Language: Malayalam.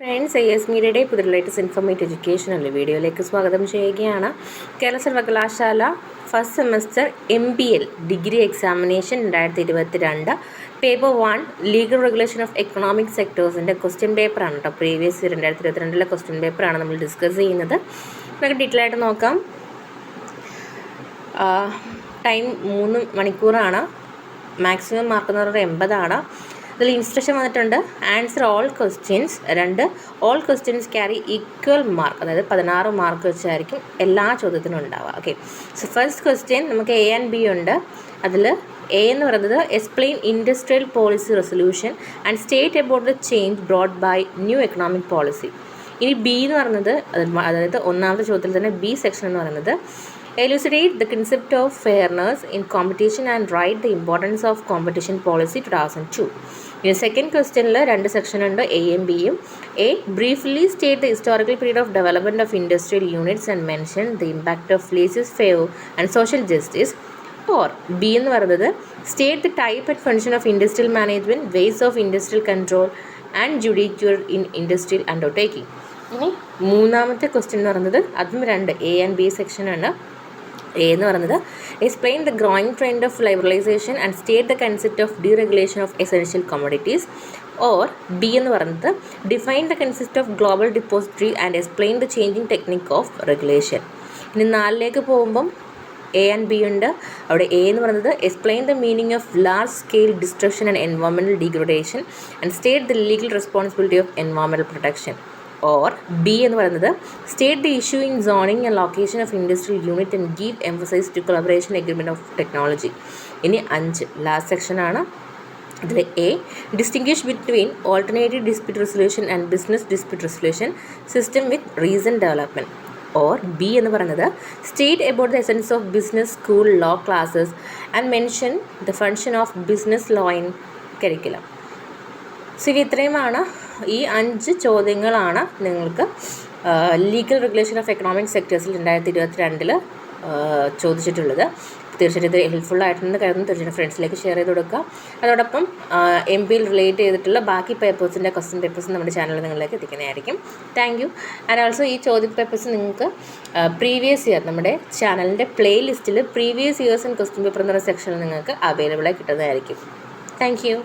ഫ്രണ്ട്സ്, AS മീഡിയയുടെ പുതിയ ലേറ്റസ്റ്റ് ഇൻഫോർമേറ്റീവ് എഡ്യൂക്കേഷണൽ വീഡിയോയിലേക്ക് സ്വാഗതം ചെയ്യുകയാണ്. കേരള സർവകലാശാല first semester MPL degree examination 2022 paper 1 legal regulation of economic സെക്ടേഴ്സിൻ്റെ ക്വസ്റ്റ്യൻ പേപ്പറാണ് കേട്ടോ. പ്രീവിയസ് ഇയർ 2022 ക്വസ്റ്റ്യൻ പേപ്പറാണ് നമ്മൾ ഡിസ്കസ് ചെയ്യുന്നത്. നമുക്ക് ഡീറ്റെയിൽ ആയിട്ട് നോക്കാം. ടൈം 3 മണിക്കൂറാണ്. മാക്സിമം മാർക്ക് എന്ന് പറയുന്നത് 80 ഇതിൽ ഇൻസ്ട്രക്ഷൻ വന്നിട്ടുണ്ട്. Answer all questions. 2 all questions carry equal mark, അതായത് 16 മാർക്ക് വെച്ചായിരിക്കും എല്ലാ ചോദ്യത്തിനും ഉണ്ടാവുക. ഓക്കെ, സോ ഫസ്റ്റ് ക്വസ്റ്റ്യൻ നമുക്ക് A ആൻഡ് B ഉണ്ട്. അതിൽ A എന്ന് പറയുന്നത് explain industrial policy resolution and state about the change brought by new economic policy. ഇനി B എന്ന് പറയുന്നത്, അതായത് ഒന്നാമത്തെ ചോദ്യത്തിൽ തന്നെ B സെക്ഷൻ എന്ന് പറയുന്നത് elucidate the concept of fairness in competition and write the importance of competition policy 2002. In the second question, two sections ഉണ്ട്, A and B. A, briefly state the historical period of development of industrial units and mention the impact of laissez-faire and social justice. Or B എന്ന് പറയുന്നത് state the type and function of industrial management, ways of industrial control and judicial in industrial undertaking. ഇനി മൂന്നാമത്തെ ക്വസ്റ്റ്യൻ എന്ന് പറയുന്നത് അതും രണ്ട് A and B സെക്ഷനാണ്. A എന്ന് പറയുന്നത് explain the growing trend of liberalisation and state the concept of deregulation of essential commodities. Or B എന്ന് പറയുന്നത് define the concept of global depository and explain the changing technique of regulation. ഇനി 4ലേക്ക് പോകുമ്പം A ആൻഡ് B ഉണ്ട്. അവിടെ A എന്ന് പറയുന്നത് explain the meaning of large scale destruction and environmental degradation and state the legal responsibility of environmental protection. Or B എന്ന് പറയുന്നത് state the issue in zoning and location of industrial unit and give emphasize to collaboration agreement of technology. ഇനി 5 ലാസ്റ്റ് സെക്ഷനാണ്. ഇതിൽ A, distinguish between alternative dispute resolution and business dispute resolution system with recent development. Or B എന്ന് പറയുന്നത് state about the essence of business school law classes and mention the function of business law in curriculum. So ഇത്രയുമാണ് ഈ 5 ചോദ്യങ്ങളാണ് നിങ്ങൾക്ക് ലീഗൽ റെഗുലേഷൻ ഓഫ് എക്കണോമിക് സെക്ടേഴ്സിൽ 2022 ചോദിച്ചിട്ടുള്ളത്. തീർച്ചയായിട്ടും ഇത് ഹെൽപ്ഫുൾ ആയിട്ടുണ്ടെന്ന് കരുതുന്നു. തീർച്ചയായിട്ടും ഫ്രണ്ട്സിലേക്ക് ഷെയർ ചെയ്ത് കൊടുക്കുക. അതോടൊപ്പം MPL റിലേറ്റ് ചെയ്തിട്ടുള്ള ബാക്കി പേപ്പേഴ്സിൻ്റെ ക്വസ്റ്റ്യൻ പേപ്പേഴ്സ് നമ്മുടെ ചാനലിൽ നിങ്ങളിലേക്ക് എത്തിക്കുന്നതായിരിക്കും. Thank you. ആൻഡ് ഓൾസോ ഈ ചോദ്യ പേപ്പേഴ്സ് നിങ്ങൾക്ക് പ്രീവിയസ് ഇയർ നമ്മുടെ ചാനലിൻ്റെ പ്ലേ ലിസ്റ്റിൽ previous years and question paper എന്നൊരു സെക്ഷനിൽ നിങ്ങൾക്ക് അവൈലബിളായി കിട്ടുന്നതായിരിക്കും. Thank you.